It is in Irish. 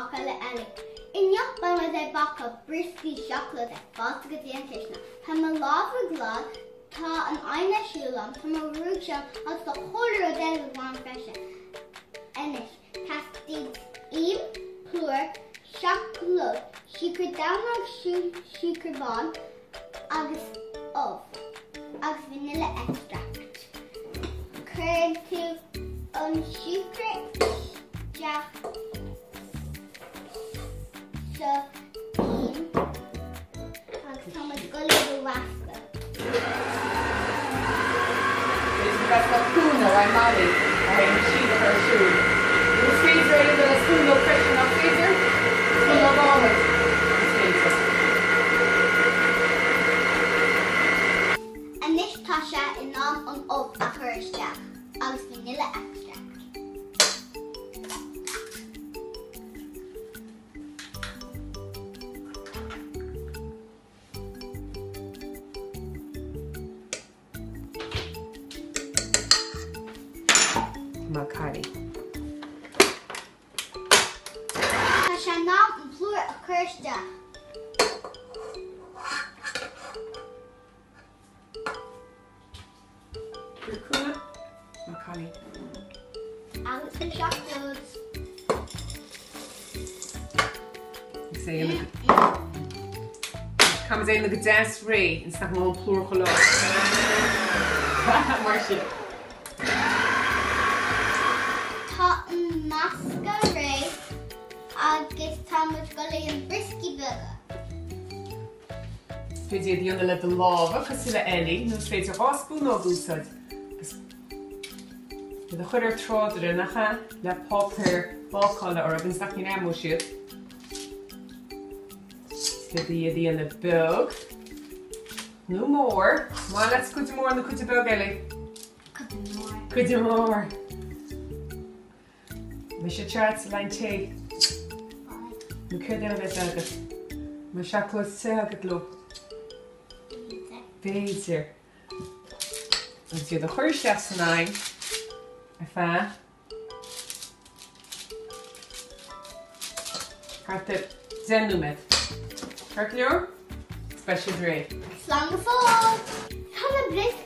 bácáil Ellie. Inniu beag bácáil brioscaí seacláide fásta go déanamh. Tá na lábhar glád tá an aine siúlam tá mar rúg seán as do choir déanamh bháin freisin. Inis tá im, plúr, seacláid, siocr déanamh siocr bháin agus agus vanilla extract. Cuireann tú an siocr deach sa im agus tá mar gula go wasca. That's what Kuno, I'm Molly. I'm she with her shoe. The freezer is a spoon of fresh enough freezer. Spoon of almond. And this tasha in nám an op a chuiriste agus vanilla extract. Macari. Tasha nám an plúr a chuiriste. Kuna? Macari. Agus an seacláid. Say look. Comes in look at dance ray and stuff more plur color. Marcia. Tá an masca ré agus tá muid go le an briscí beaga. Fidí the le den láva cos le Ellie nó féidir háspún ó gúsad. The chuidir tráidir nacha le popper bácáile or agus nach ní amú siad. Fidí le beag. No more. Well, let's go to more on the cuid beag Ellie. Cuid more. We should try to line tea. We could have it agad. We should close to agad low. Bezer. Let's do the first lesson nine. Enfin. Gaat de zendoemet. Ga ik nu? Special Dre. Slang de vol. Gaan we brisky